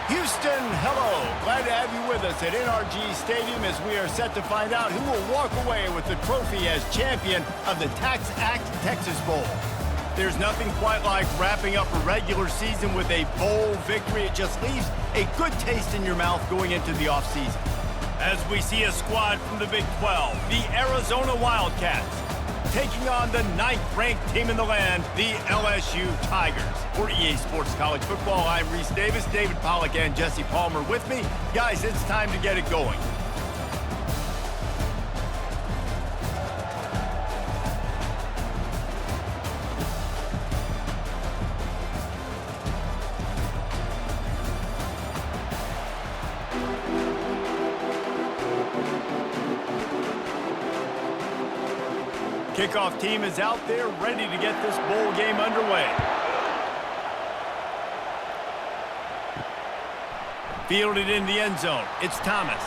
Houston, hello. Glad to have you with us at NRG Stadium as we are set to find out who will walk away with the trophy as champion of the Tax Act Texas Bowl. There's nothing quite like wrapping up a regular season with a bowl victory. It just leaves a good taste in your mouth going into the offseason. As we see a squad from the Big 12, the Arizona Wildcats, taking on the 9th-ranked team in the land, the LSU Tigers. For EA Sports College Football, I'm Reese Davis, David Pollack, and Jesse Palmer with me. Guys, it's time to get it going. Kickoff team is out there ready to get this bowl game underway. Fielded in the end zone. It's Thomas.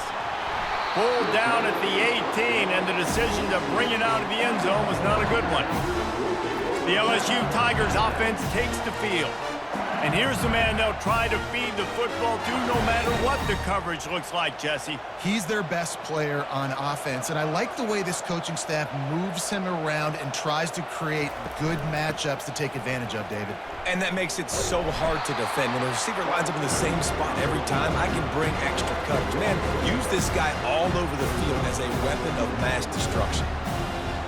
Pulled down at the 18, and the decision to bring it out of the end zone was not a good one. The LSU Tigers offense takes the field. And here's the man they'll try to feed the football to no matter what the coverage looks like, Jesse. He's their best player on offense, and I like the way this coaching staff moves him around and tries to create good matchups to take advantage of, David. And that makes it so hard to defend. When the receiver lines up in the same spot every time, I can bring extra coverage. Man, use this guy all over the field as a weapon of mass destruction.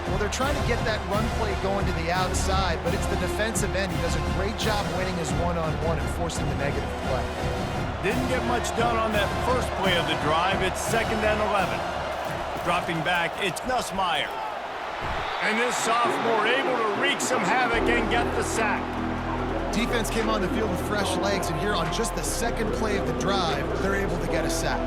Well, they're trying to get that run play going to the outside, but it's the defensive end who does a great job winning his one-on-one and forcing the negative play. Didn't get much done on that first play of the drive. It's 2nd and 11. Dropping back, it's Nussmeier. And this sophomore able to wreak some havoc and get the sack. Defense came on the field with fresh legs, and here on just the second play of the drive, they're able to get a sack.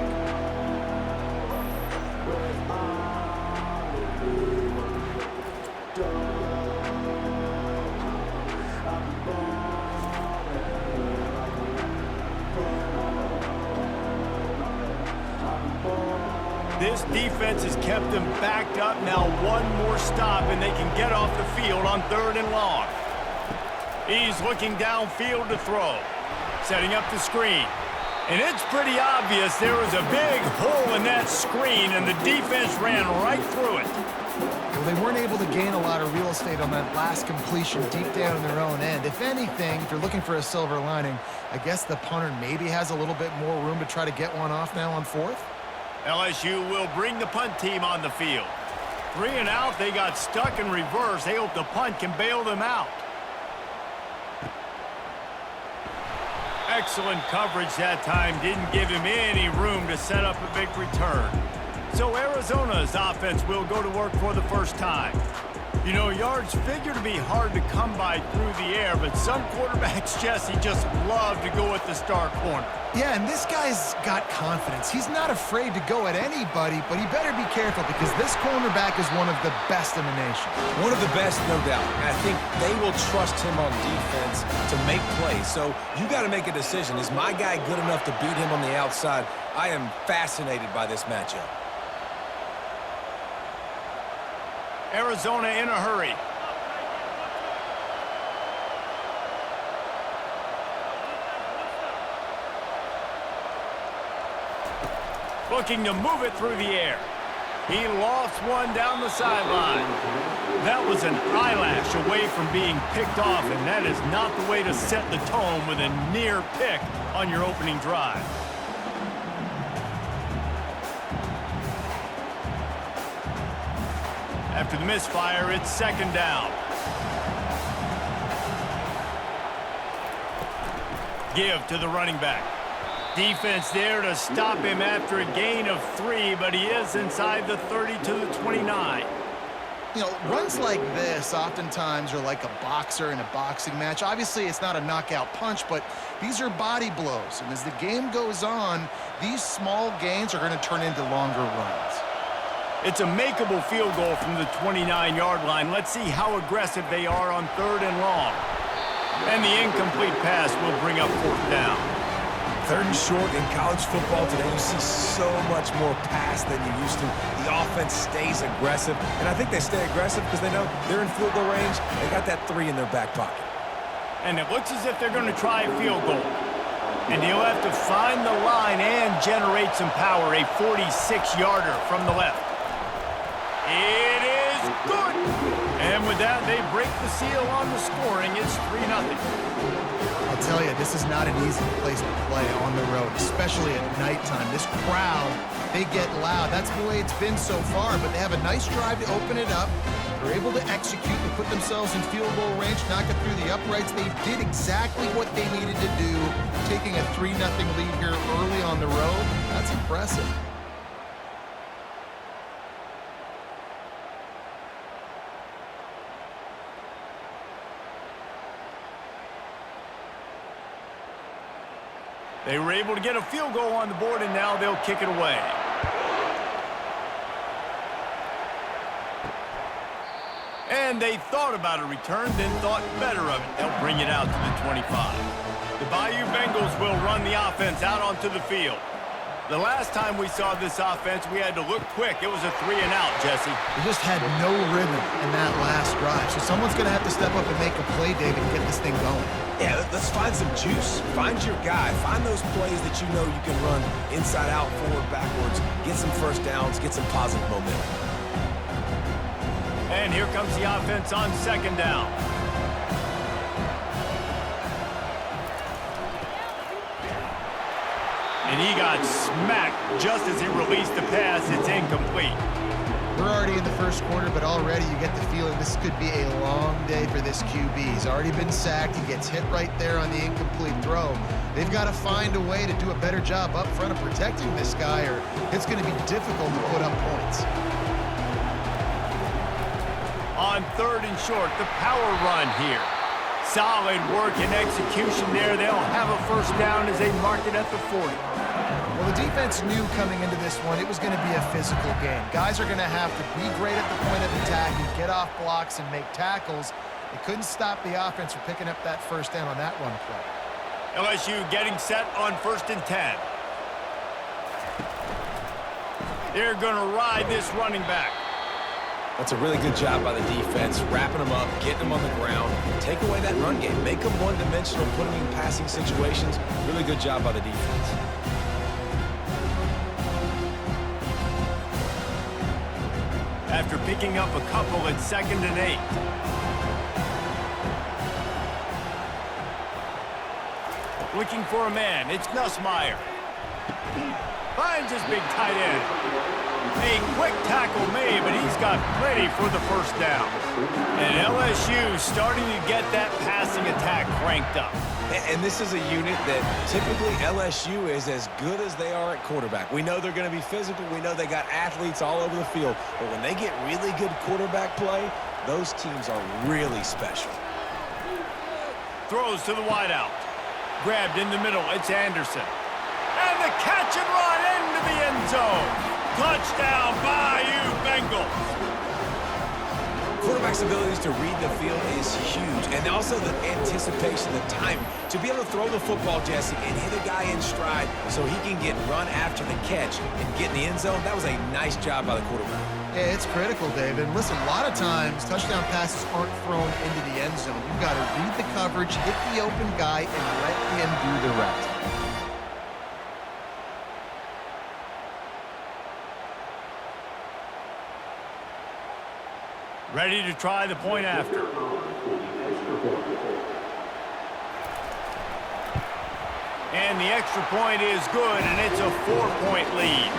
This defense has kept them backed up. Now one more stop, and they can get off the field on 3rd and long. He's looking downfield to throw. Setting up the screen. And it's pretty obvious there was a big hole in that screen, and the defense ran right through it. Well, they weren't able to gain a lot of real estate on that last completion deep down in their own end. If anything, if you're looking for a silver lining, I guess the punter maybe has a little bit more room to try to get one off now on 4th. LSU will bring the punt team on the field. 3 and out, they got stuck in reverse. They hope the punt can bail them out. Excellent coverage that time. Didn't give him any room to set up a big return. So Arizona's offense will go to work for the first time. You know, yards figure to be hard to come by through the air, but some quarterbacks, Jesse, just love to go at the star corner. Yeah, and this guy's got confidence. He's not afraid to go at anybody, but he better be careful because this cornerback is one of the best in the nation. One of the best, no doubt. And I think they will trust him on defense to make plays. So you got to make a decision. Is my guy good enough to beat him on the outside? I am fascinated by this matchup. Arizona in a hurry. Looking to move it through the air. He lost one down the sideline. That was an eyelash away from being picked off, and that is not the way to set the tone with a near pick on your opening drive. After the misfire, it's 2nd down. Give to the running back. Defense there to stop him after a gain of 3, but he is inside the 30 to the 29. You know, runs like this oftentimes are like a boxer in a boxing match. Obviously, it's not a knockout punch, but these are body blows. And as the game goes on, these small gains are going to turn into longer runs. It's a makeable field goal from the 29-yard line. Let's see how aggressive they are on 3rd and long. And the incomplete pass will bring up 4th down. 3rd and short in college football today, you see so much more pass than you used to. The offense stays aggressive, and I think they stay aggressive because they know they're in field goal range. They got that 3 in their back pocket. And it looks as if they're going to try a field goal. And he'll have to find the line and generate some power. A 46-yarder from the left. It is good. And with that, they break the seal on the scoring. It's 3-0. I'll tell you, this is not an easy place to play on the road, especially at nighttime. This crowd, they get loud. That's the way it's been so far, but they have a nice drive to open it up. They're able to execute. They put themselves in field goal range, knock it through the uprights. They did exactly what they needed to do, taking a 3-0 lead here early on the road. That's impressive. They were able to get a field goal on the board, and now they'll kick it away. And they thought about a return, then thought better of it. They'll bring it out to the 25. The Bayou Bengals will run the offense out onto the field. The last time we saw this offense, we had to look quick. It was a 3-and-out, Jesse. They just had no rhythm in that last drive. So someone's going to have to step up and make a play, David, and get this thing going. Yeah, let's find some juice. Find your guy. Find those plays that you know you can run inside out, forward, backwards. Get some first downs. Get some positive momentum. And here comes the offense on 2nd down. And he got smacked just as he released the pass. It's incomplete. We're already in the first quarter, but already you get the feeling this could be a long day for this QB. He's already been sacked. He gets hit right there on the incomplete throw. They've got to find a way to do a better job up front of protecting this guy, or it's going to be difficult to put up points. On 3rd and short, the power run here. Solid work and execution there. They'll have a first down as they mark it at the 40. Well, the defense knew coming into this one it was going to be a physical game. Guys are going to have to be great at the point of attack and get off blocks and make tackles. They couldn't stop the offense from picking up that first down on that run play. LSU getting set on 1st and 10. They're going to ride this running back. That's a really good job by the defense, wrapping them up, getting them on the ground, take away that run game, make them one-dimensional, put them in passing situations. Really good job by the defense. After picking up a couple at 2nd and 8. Looking for a man. It's Nussmeier. Finds his big tight end. A quick tackle made, but he's got plenty for the first down. And LSU starting to get that passing attack cranked up. And this is a unit that typically LSU is as good as they are at quarterback. We know they're going to be physical. We know they got athletes all over the field. But when they get really good quarterback play, those teams are really special. Throws to the wideout. Grabbed in the middle. It's Anderson. And the catch and run into the end zone. Touchdown, Bayou Bengals. Quarterback's abilities to read the field is huge, and also the anticipation, the time to be able to throw the football, Jesse, and hit a guy in stride so he can get run after the catch and get in the end zone. That was a nice job by the quarterback. Yeah, it's critical, David. Listen, a lot of times touchdown passes aren't thrown into the end zone. You've got to read the coverage, hit the open guy, and let him do the rest. Ready to try the point after. And the extra point is good, and it's a 4-point lead.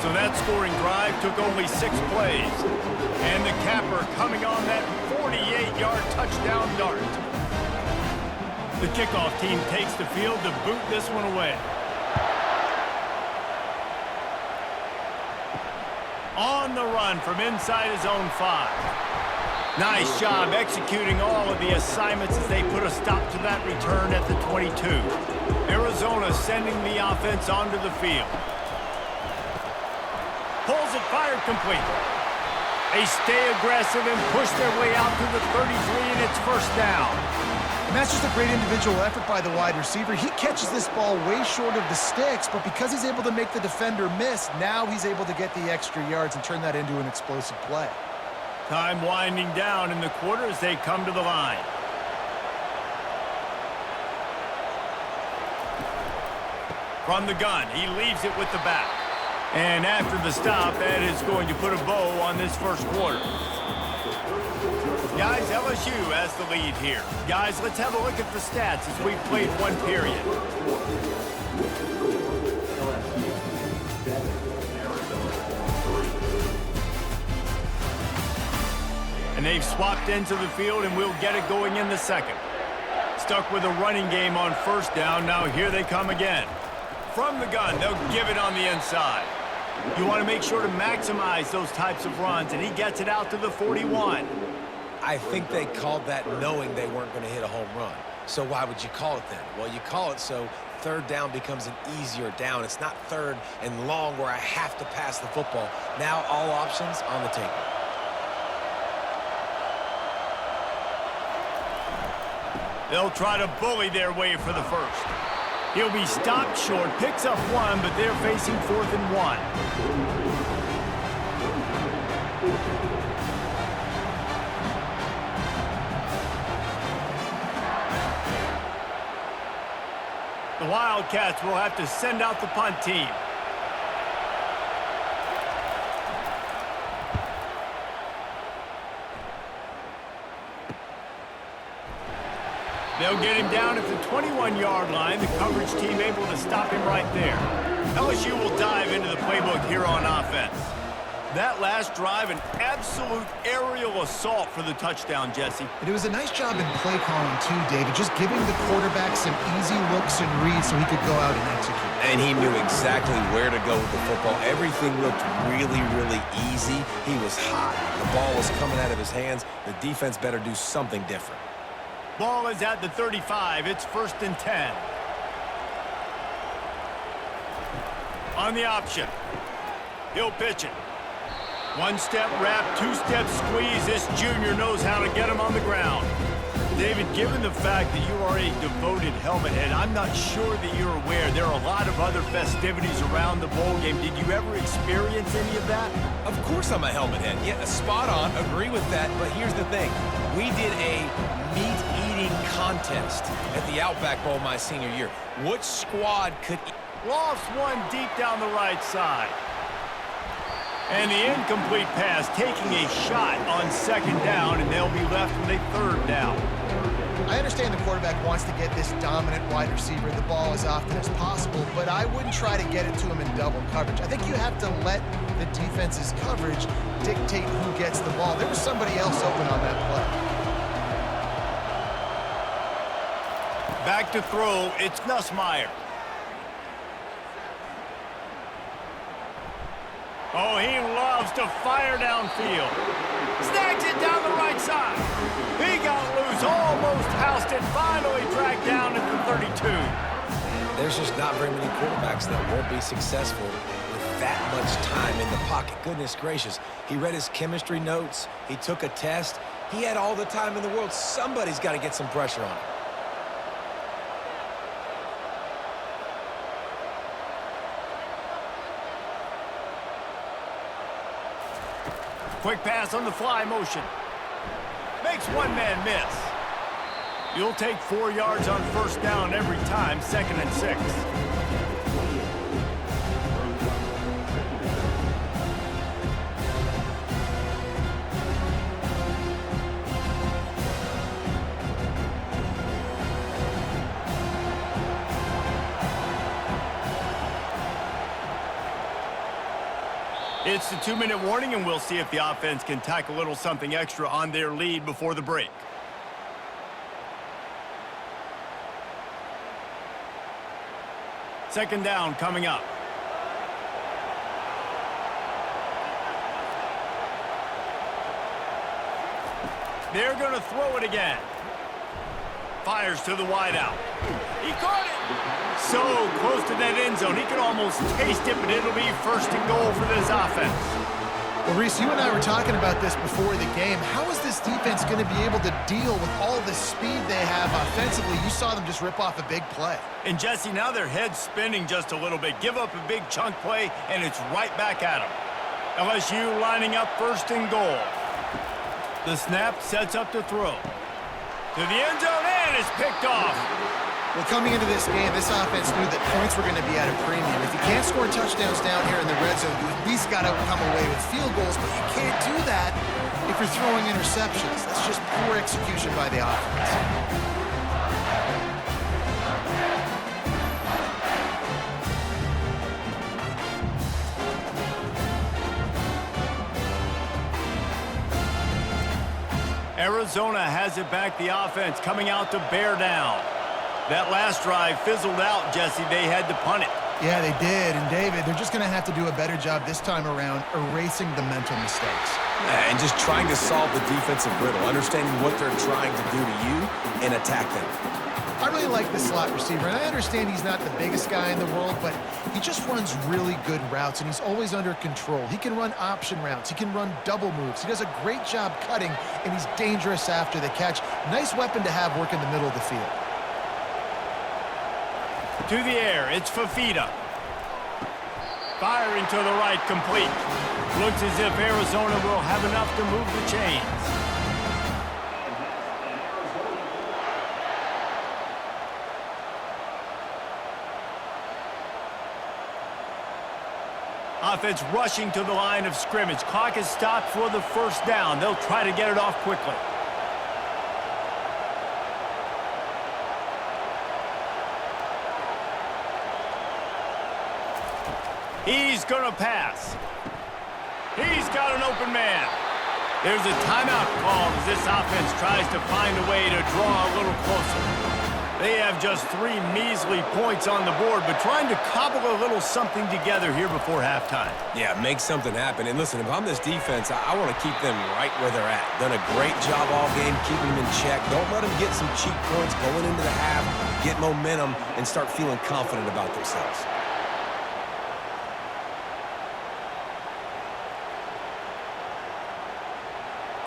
So that scoring drive took only 6 plays. And the capper coming on that 48-yard touchdown dart. The kickoff team takes the field to boot this one away. On the run from inside his own 5. Nice job executing all of the assignments as they put a stop to that return at the 22. Arizona sending the offense onto the field. Pulls it, fired complete. They stay aggressive and push their way out to the 33, and it's first down. And that's just a great individual effort by the wide receiver. He catches this ball way short of the sticks, but because he's able to make the defender miss, now he's able to get the extra yards and turn that into an explosive play. Time winding down in the quarter as they come to the line. From the gun, he leaves it with the back. And after the stop, that is going to put a bow on this first quarter. Guys, LSU has the lead here. Guys, let's have a look at the stats as we've played one period. And they've swapped into the field, and we'll get it going in the second. Stuck with a running game on first down. Now here they come again. From the gun, they'll give it on the inside. You want to make sure to maximize those types of runs, and he gets it out to the 41. I think they called that knowing they weren't going to hit a home run. So why would you call it then? Well, you call it so third down becomes an easier down. It's not third and long where I have to pass the football. Now all options on the table. They'll try to bully their way for the first. He'll be stopped short, picks up one, but they're facing 4th and 1. The Wildcats will have to send out the punt team. They'll get him down at the 21-yard line. The coverage team able to stop him right there. LSU will dive into the playbook here on offense. That last drive, an absolute aerial assault for the touchdown, Jesse. And it was a nice job in play calling too, David, just giving the quarterback some easy looks and reads so he could go out and execute. And he knew exactly where to go with the football. Everything looked really, really easy. He was hot. The ball was coming out of his hands. The defense better do something different. Ball is at the 35. It's 1st and 10. On the option. He'll pitch it. One-step wrap, two-step squeeze. This junior knows how to get him on the ground. David, given the fact that you are a devoted helmet head, I'm not sure that you're aware there are a lot of other festivities around the bowl game. Did you ever experience any of that? Of course I'm a helmet head. Yeah, spot on. Agree with that. But here's the thing. We did a meat-eating contest at the Outback Bowl my senior year. Which squad could eat? Lofts one deep down the right side. And the incomplete pass taking a shot on 2nd down, and they'll be left with a 3rd down. I understand the quarterback wants to get this dominant wide receiver the ball as often as possible, but I wouldn't try to get it to him in double coverage. I think you have to let the defense's coverage dictate who gets the ball. There was somebody else open on that play. Back to throw, it's Nussmeier. Oh, he loves to fire downfield. Snags it down the right side. He got loose, almost housed it, finally dragged down at the 32. There's just not very many quarterbacks that won't be successful with that much time in the pocket. Goodness gracious. He read his chemistry notes. He took a test. He had all the time in the world. Somebody's got to get some pressure on him. Quick pass on the fly motion. Makes one man miss. You'll take 4 yards on 1st down every time, 2nd and 6. It's the 2-minute warning, and we'll see if the offense can tack a little something extra on their lead before the break. Second down coming up. They're going to throw it again. Fires to the wideout. He caught it. So close to that end zone. He can almost taste it, but it'll be 1st and goal for this offense. Well, Reese, you and I were talking about this before the game. How is this defense going to be able to deal with all the speed they have offensively? You saw them just rip off a big play. And, Jesse, now their head's spinning just a little bit. Give up a big chunk play, and it's right back at them. LSU lining up 1st and goal. The snap sets up to throw. To the end zone, and it's picked off. Well, coming into this game, this offense knew that points were going to be at a premium. If you can't score touchdowns down here in the red zone, you at least got to come away with field goals, but you can't do that if you're throwing interceptions. That's just poor execution by the offense. Arizona has it back, the offense coming out to bear down. That last drive fizzled out, Jesse. They had to punt it. Yeah, they did. And, David, they're just going to have to do a better job this time around erasing the mental mistakes. And just trying to solve the defensive riddle, understanding what they're trying to do to you and attack them. I really like the slot receiver, and I understand he's not the biggest guy in the world, but he just runs really good routes, and he's always under control. He can run option routes. He can run double moves. He does a great job cutting, and he's dangerous after the catch. Nice weapon to have work in the middle of the field. To the air, it's Fafita. Firing to the right, complete. Looks as if Arizona will have enough to move the chains. Offense rushing to the line of scrimmage. Clock is stopped for the first down. They'll try to get it off quickly. He's going to pass. He's got an open man. There's a timeout called as this offense tries to find a way to draw a little closer. They have just 3 measly points on the board, but trying to cobble a little something together here before halftime. Yeah, make something happen. And listen, if I'm this defense, I want to keep them right where they're at. Done a great job all game keeping them in check. Don't let them get some cheap points going into the half, get momentum, and start feeling confident about themselves.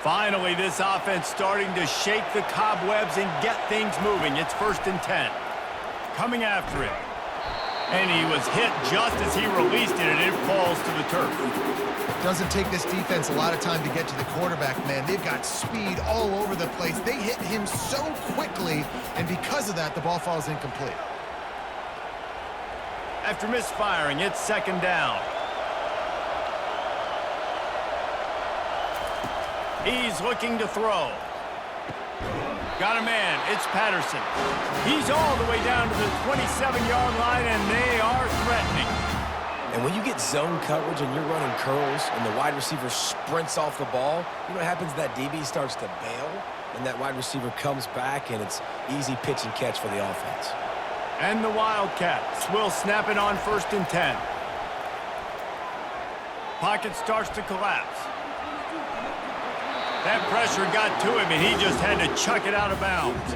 Finally, this offense starting to shake the cobwebs and get things moving. It's 1st and 10. Coming after it. And he was hit just as he released it, and it falls to the turf. Doesn't take this defense a lot of time to get to the quarterback, man. They've got speed all over the place. They hit him so quickly, and because of that, the ball falls incomplete. After misfiring, it's 2nd down. He's looking to throw. Got a man. It's Patterson. He's all the way down to the 27-yard line, and they are threatening. And when you get zone coverage and you're running curls and the wide receiver sprints off the ball, you know what happens? That DB starts to bail, and that wide receiver comes back, and it's easy pitch and catch for the offense. And the Wildcats will snap it on 1st and 10. Pocket starts to collapse. That pressure got to him, and he just had to chuck it out of bounds.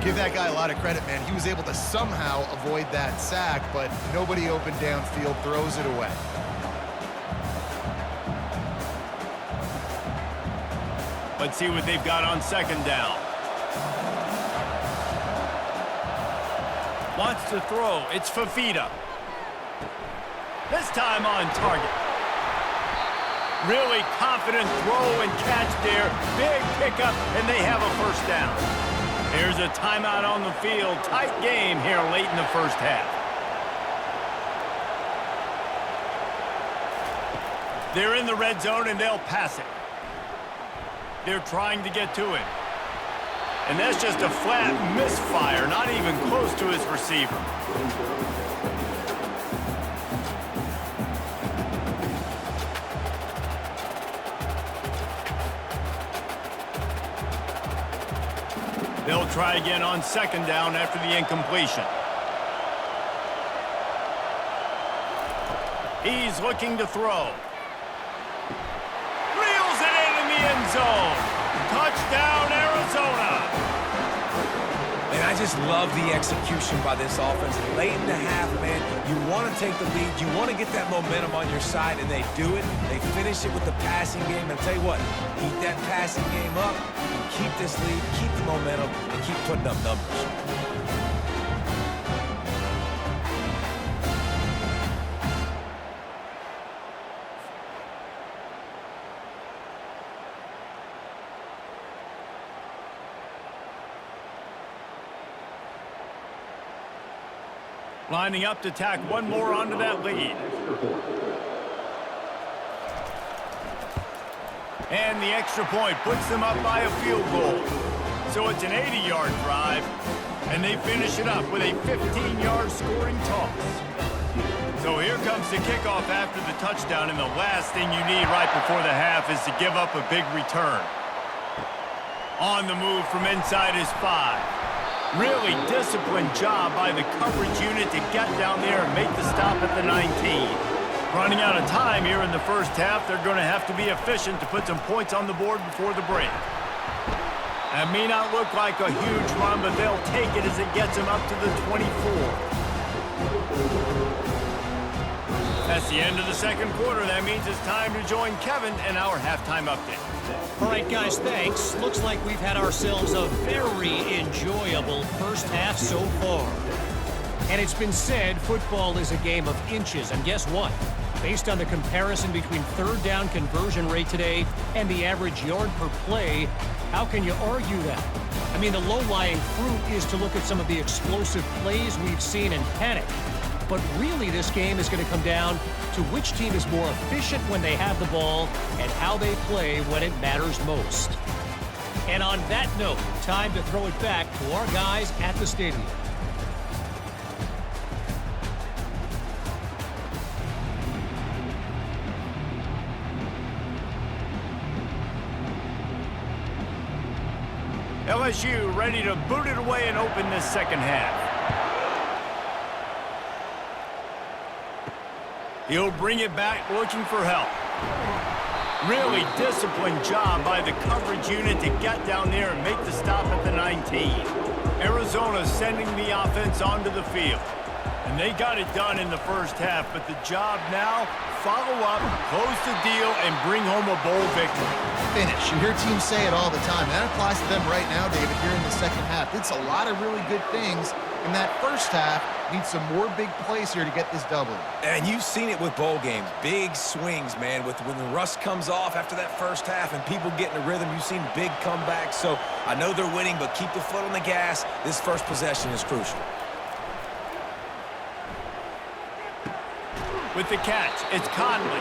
Give that guy a lot of credit, man. He was able to somehow avoid that sack, but nobody open downfield, throws it away. Let's see what they've got on 2nd down. Wants to throw. It's Fafita. This time on target. Really confident throw and catch there. Big pickup, and they have a 1st down. There's a timeout on the field. Tight game here late in the 1st half. They're in the red zone, and they'll pass it. They're trying to get to him. And that's just a flat misfire, not even close to his receiver. They'll try again on 2nd down after the incompletion. He's looking to throw. Reels it in the end zone. Touchdown, Arizona. And I just love the execution by this offense. Late in the half, man, you want to take the lead. You want to get that momentum on your side, and they do it. They finish it with the passing game. And I'll tell you what, keep that passing game up, keep this lead, keep the momentum, and keep putting up numbers. Lining up to tack one more onto that lead. And the extra point puts them up by a field goal. So it's an 80-yard drive, and they finish it up with a 15-yard scoring toss. So here comes the kickoff after the touchdown, and the last thing you need right before the half is to give up a big return. On the move from inside his 5. Really disciplined job by the coverage unit to get down there and make the stop at the 19. Running out of time here in the first half, they're going to have to be efficient to put some points on the board before the break. That may not look like a huge run, but they'll take it as it gets them up to the 24. That's the end of the second quarter. That means it's time to join Kevin in our halftime update. All right, guys, thanks. Looks like we've had ourselves a very enjoyable first half so far. And it's been said football is a game of inches, and guess what? Based on the comparison between third down conversion rate today and the average yard per play, how can you argue that? I mean, the low-lying fruit is to look at some of the explosive plays we've seen and panic. But really, this game is going to come down to which team is more efficient when they have the ball and how they play when it matters most. And on that note, time to throw it back to our guys at the stadium. LSU ready to boot it away and open this second half. He'll bring it back looking for help. Really disciplined job by the coverage unit to get down there and make the stop at the 19. Arizona sending the offense onto the field. And they got it done in the first half, but the job now, follow up, close the deal, and bring home a bowl victory. Finish. You hear teams say it all the time. That applies to them right now, David, here in the second half. It's a lot of really good things in that first half. Need some more big plays here to get this double. And you've seen it with bowl games. Big swings, man. When the rust comes off after that first half and people get in a rhythm, you've seen big comebacks. So I know they're winning, but keep the foot on the gas. This first possession is crucial. With the catch, it's Conley.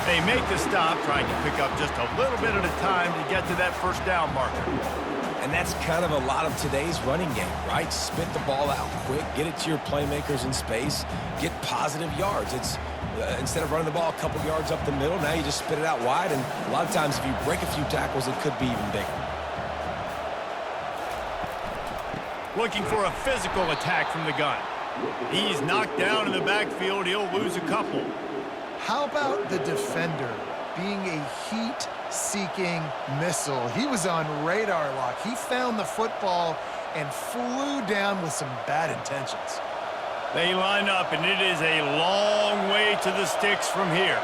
They make the stop, trying to pick up just a little bit at a time to get to that first down marker. And that's kind of a lot of today's running game, right? Spit the ball out quick, get it to your playmakers in space, get positive yards. It's instead of running the ball a couple yards up the middle, now you just spit it out wide, and a lot of times if you break a few tackles, it could be even bigger. Looking for a physical attack from the gun. He's knocked down in the backfield. He'll lose a couple. How about the defender being a heat-seeking missile? He was on radar lock. He found the football and flew down with some bad intentions. They line up, and it is a long way to the sticks from here.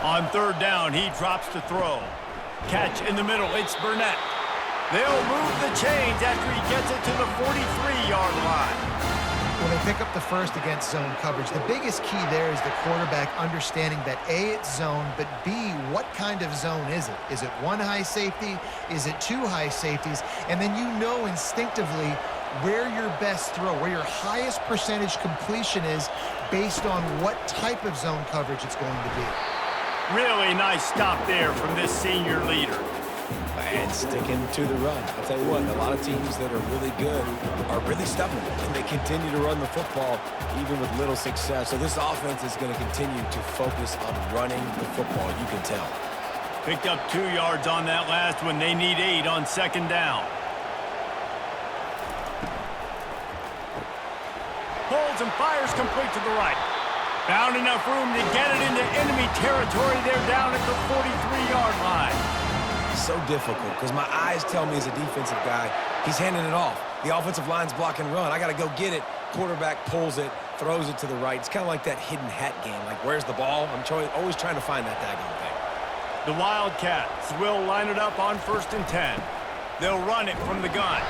On third down, he drops to throw. Catch in the middle. It's Burnett. They'll move the chains after he gets it to the 43-yard line. When they pick up the first against zone coverage, the biggest key there is the quarterback understanding that A, it's zone, but B, what kind of zone is it? Is it one high safety? Is it two high safeties? And then you know instinctively where your best throw, where your highest percentage completion is based on what type of zone coverage it's going to be. Really nice stop there from this senior leader. And sticking to the run. I'll tell you what, a lot of teams that are really good are really stubborn, and they continue to run the football even with little success. So this offense is going to continue to focus on running the football, you can tell. Picked up 2 yards on that last one. They need 8 on second down. Holds and fires complete to the right. Found enough room to get it into enemy territory. They're down at the 43-yard line. So difficult because my eyes tell me as a defensive guy, he's handing it off. The offensive line's block and run. I got to go get it. Quarterback pulls it, throws it to the right. It's kind of like that hidden hat game. Like, where's the ball? I'm always trying to find that daggone thing. The Wildcats will line it up on 1st and 10. They'll run it from the gun.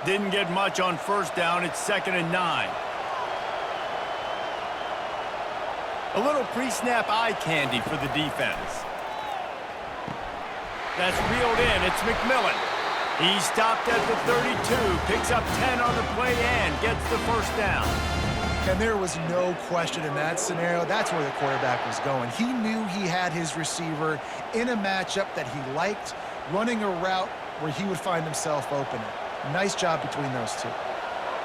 Didn't get much on first down. It's 2nd and 9. A little pre-snap eye candy for the defense. That's reeled in. It's McMillan. He stopped at the 32, picks up 10 on the play and gets the first down. And there was no question in that scenario. That's where the quarterback was going. He knew he had his receiver in a matchup that he liked, running a route where he would find himself open. Nice job between those two.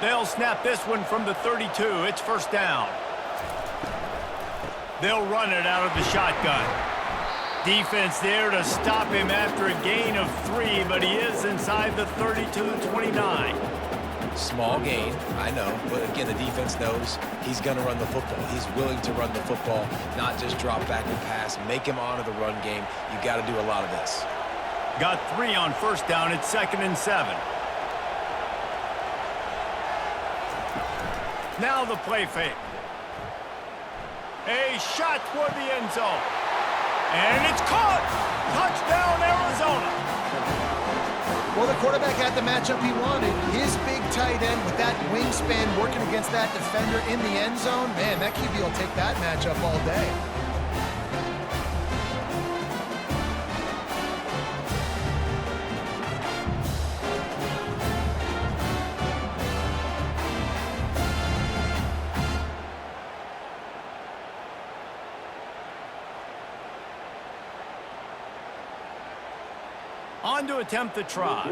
They'll snap this one from the 32. It's first down. They'll run it out of the shotgun. Defense there to stop him after a gain of 3, but he is inside the 32-29. Small gain, I know, but again, the defense knows he's going to run the football. He's willing to run the football, not just drop back and pass, make him honor the run game. You got to do a lot of this. Got 3 on first down. It's 2nd and 7. Now the play fake. A shot toward the end zone. And it's caught! Touchdown, Arizona! Well, the quarterback had the matchup he wanted. His big tight end with that wingspan working against that defender in the end zone. Man, that QB will take that matchup all day. On to attempt the try.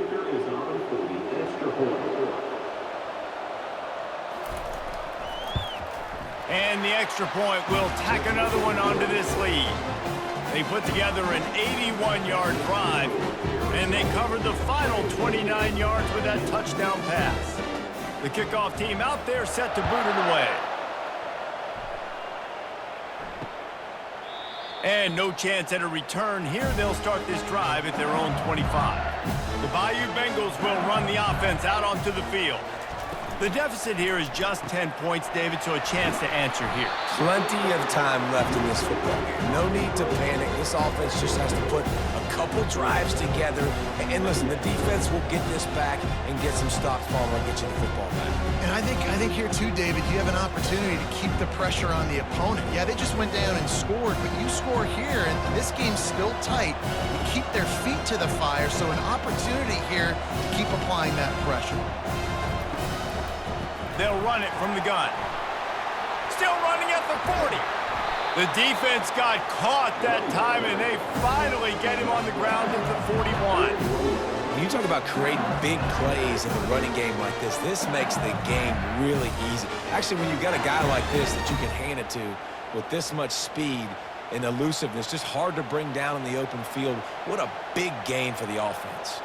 And the extra point will tack another one onto this lead. They put together an 81-yard drive, and they covered the final 29 yards with that touchdown pass. The kickoff team out there set to boot it away. And no chance at a return here. They'll start this drive at their own 25. The Bayou Bengals will run the offense out onto the field. The deficit here is just 10 points, David, so a chance to answer here. Plenty of time left in this football game. No need to panic. This offense just has to put a couple drives together. And listen, the defense will get this back and get some stops following and get you the football back. And I think here too, David, you have an opportunity to keep the pressure on the opponent. Yeah, they just went down and scored, but you score here, and this game's still tight. You keep their feet to the fire, so an opportunity here to keep applying that pressure. They'll run it from the gun. Still running at the 40. The defense got caught that time, and they finally get him on the ground at the 41. When you talk about creating big plays in the running game like this makes the game really easy. Actually, when you've got a guy like this that you can hand it to with this much speed and elusiveness, just hard to bring down in the open field, what a big gain for the offense.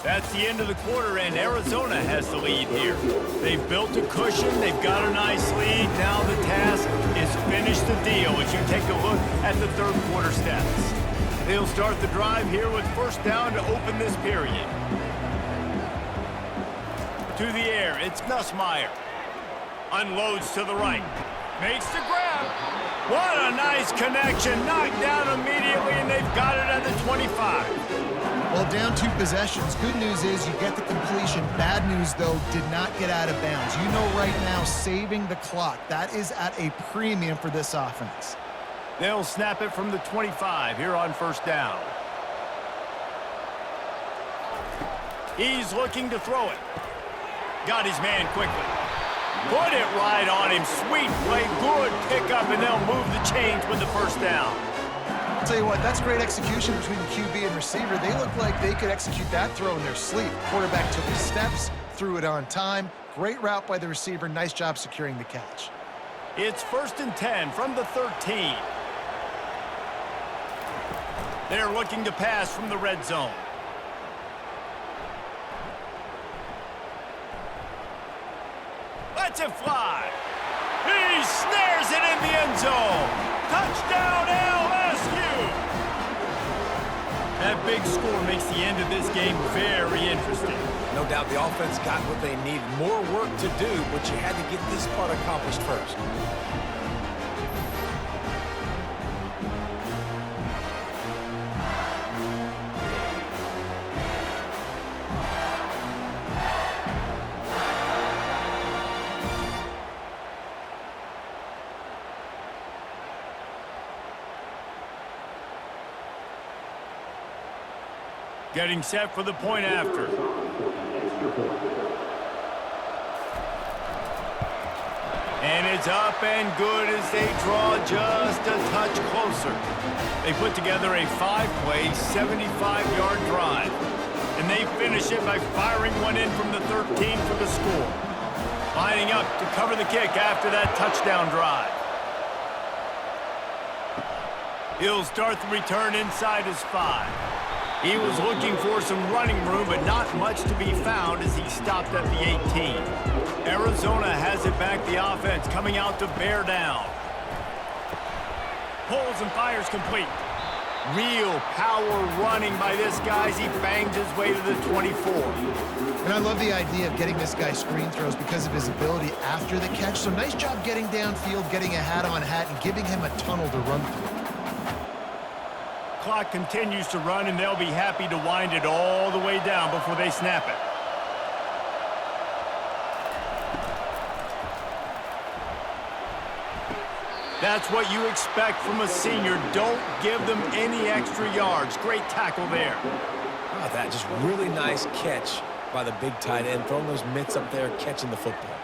That's the end of the quarter, and Arizona has the lead here. They've built a cushion. They've got a nice lead. Now the task is finish the deal as you take a look at the third quarter stats. They'll start the drive here with first down to open this period. To the air, it's Nussmeier. Unloads to the right. Makes the grab. What a nice connection. Knocked down immediately, and they've got it at the 25. Well, down 2 possessions. Good news is you get the completion. Bad news, though, did not get out of bounds. You know right now, saving the clock. That is at a premium for this offense. They'll snap it from the 25 here on first down. He's looking to throw it. Got his man quickly. Put it right on him. Sweet play. Good pickup, and they'll move the chains with the first down. I'll tell you what, that's great execution between the QB and receiver. They look like they could execute that throw in their sleep. Quarterback took his steps, threw it on time. Great route by the receiver. Nice job securing the catch. It's 1st and 10 from the 13. They're looking to pass from the red zone. Lets it fly. He snares it in the end zone. Touchdown, LSU! That big score makes the end of this game very interesting. No doubt the offense got what they needed. More work to do, but you had to get this part accomplished first. Getting set for the point after. And it's up and good as they draw just a touch closer. They put together a 5-play, 75-yard drive. And they finish it by firing one in from the 13 for the score. Lining up to cover the kick after that touchdown drive. He'll start the return inside his 5. He was looking for some running room, but not much to be found as he stopped at the 18. Arizona has it back, the offense coming out to bear down. Pulls and fires complete. Real power running by this guy as he bangs his way to the 24. And I love the idea of getting this guy screen throws because of his ability after the catch. So nice job getting downfield, getting a hat-on-hat, and giving him a tunnel to run through. Clock continues to run, and they'll be happy to wind it all the way down before they snap it. That's what you expect from a senior. Don't give them any extra yards. Great tackle there. Oh, that just really nice catch by the big tight end, throwing those mitts up there, catching the football.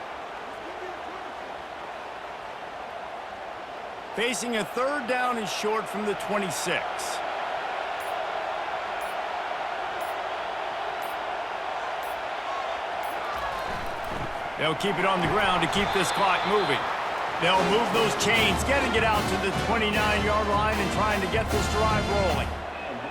Facing a third down and short from the 26. They'll keep it on the ground to keep this clock moving. They'll move those chains, getting it out to the 29-yard line and trying to get this drive rolling.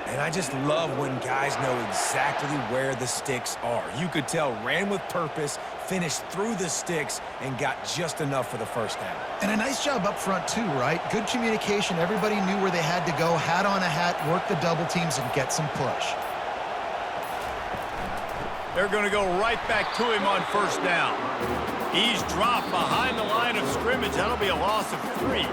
And I just love when guys know exactly where the sticks are. You could tell ran with purpose, finished through the sticks, and got just enough for the first down. And a nice job up front too, right? Good communication. Everybody knew where they had to go. Hat on a hat, work the double teams, and get some push. They're going to go right back to him on first down. He's dropped behind the line of scrimmage. That'll be a loss of 3.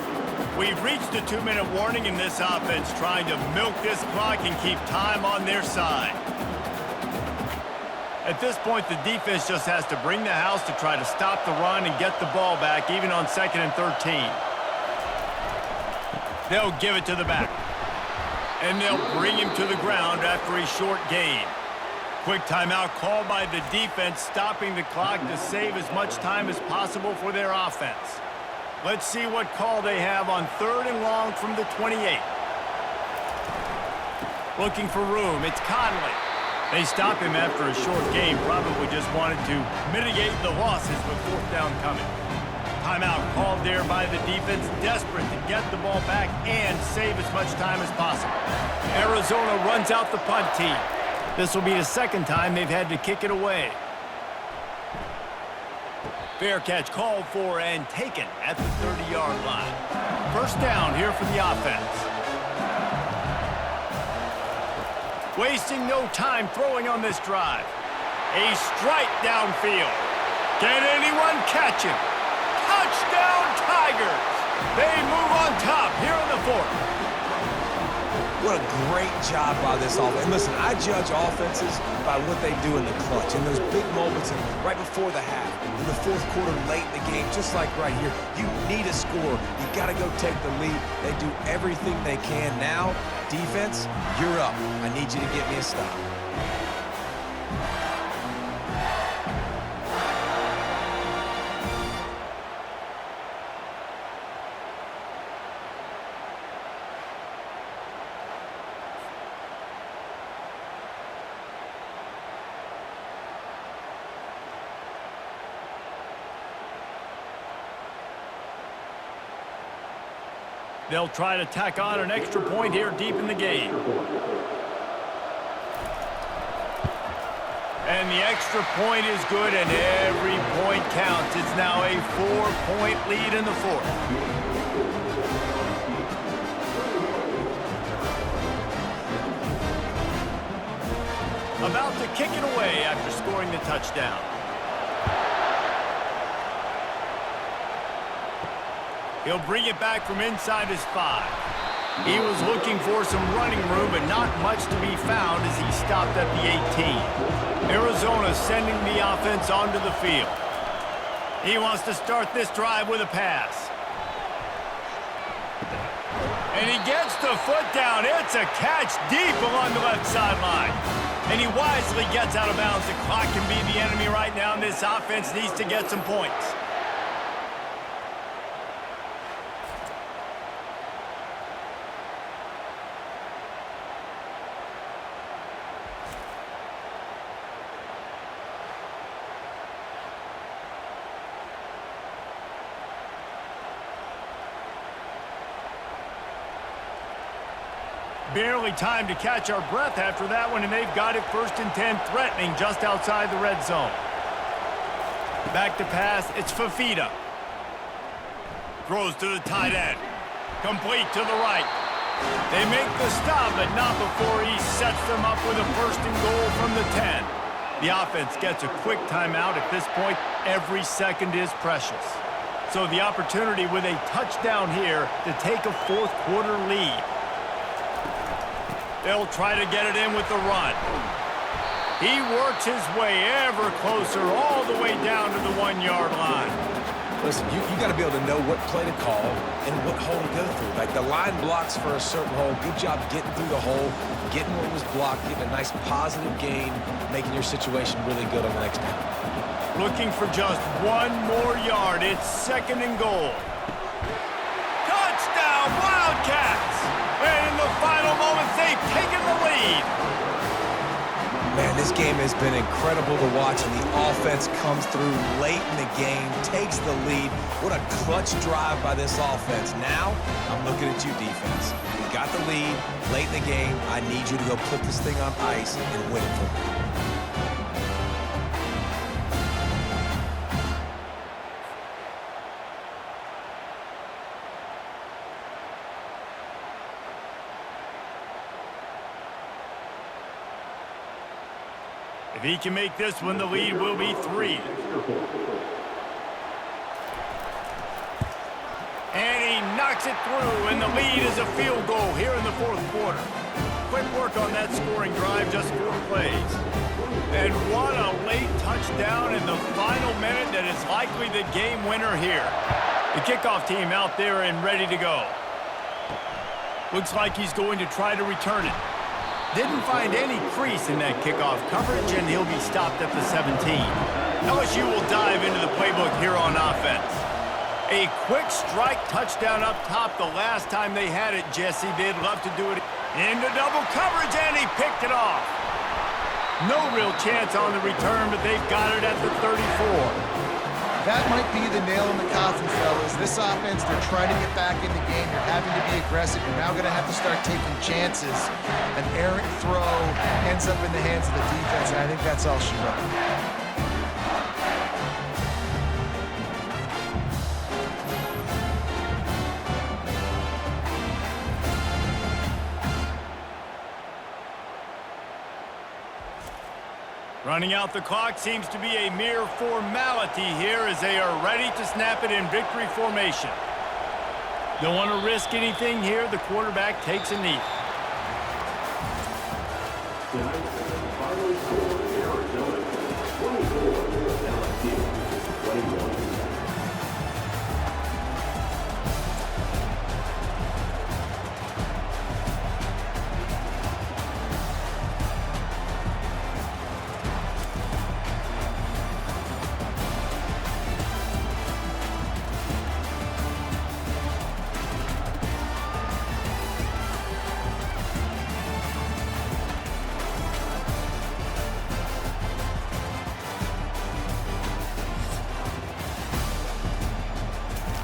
We've reached the 2-minute warning in this offense, trying to milk this clock and keep time on their side. At this point, the defense just has to bring the house to try to stop the run and get the ball back, even on 2nd and 13. They'll give it to the back. And they'll bring him to the ground after a short gain. Quick timeout called by the defense, stopping the clock to save as much time as possible for their offense. Let's see what call they have on 3rd and long from the 28. Looking for room, it's Conley. They stop him after a short game, probably just wanted to mitigate the losses with 4th down coming. Timeout called there by the defense, desperate to get the ball back and save as much time as possible. Arizona runs out the punt team. This will be the second time they've had to kick it away. Fair catch called for and taken at the 30-yard line. First down here for the offense. Wasting no time throwing on this drive. A strike downfield. Can anyone catch him? Touchdown Tigers! They move on top here in the 4th. What a great job by this offense. And listen, I judge offenses by what they do in the clutch, in those big moments and right before the half, in the 4th quarter, late in the game, just like right here. You need a score. You got to go take the lead. They do everything they can. Now, defense, you're up. I need you to get me a stop. They'll try to tack on an extra point here deep in the game. And the extra point is good, and every point counts. It's now a 4-point lead in the 4th. About to kick it away after scoring the touchdown. He'll bring it back from inside his 5. He was looking for some running room, but not much to be found as he stopped at the 18. Arizona sending the offense onto the field. He wants to start this drive with a pass. And he gets the foot down. It's a catch deep along the left sideline. And he wisely gets out of bounds. The clock can be the enemy right now, and this offense needs to get some points. Barely time to catch our breath after that one, and they've got it 1st and 10, threatening just outside the red zone. Back to pass, it's Fafita. Throws to the tight end. Complete to the right. They make the stop, but not before he sets them up with a 1st and goal from the 10. The offense gets a quick timeout. At this point, every second is precious. So the opportunity with a touchdown here to take a 4th quarter lead. They'll try to get it in with the run. He works his way ever closer all the way down to the 1-yard line. Listen, you got to be able to know what play to call and what hole to go through. Like the line blocks for a certain hole. Good job getting through the hole, getting what was blocked, getting a nice positive gain, making your situation really good on the next down. Looking for just 1 more yard. It's 2nd and goal. Touchdown, Wildcats! And in the final moments, they've taken the lead. Man, this game has been incredible to watch, and the offense comes through late in the game, takes the lead. What a clutch drive by this offense. Now, I'm looking at you, defense. You got the lead late in the game. I need you to go put this thing on ice and win it for me. If he can make this one, the lead will be 3. And he knocks it through, and the lead is a field goal here in the 4th quarter. Quick work on that scoring drive, just 4 plays. And what a late touchdown in the final minute that is likely the game winner here. The kickoff team out there and ready to go. Looks like he's going to try to return it. Didn't find any crease in that kickoff coverage, and he'll be stopped at the 17. LSU will dive into the playbook here on offense. A quick strike touchdown up top the last time they had it, Jesse. They'd love to do it into double coverage, and he picked it off. No real chance on the return, but they've got it at the 34. That might be the nail in the coffin, fellas. This offense, they're trying to get back in the game. You're having to be aggressive. You're now going to have to start taking chances. An errant throw ends up in the hands of the defense, and I think that's all she wrote. Running out the clock seems to be a mere formality here as they are ready to snap it in victory formation. Don't want to risk anything here. The quarterback takes a knee.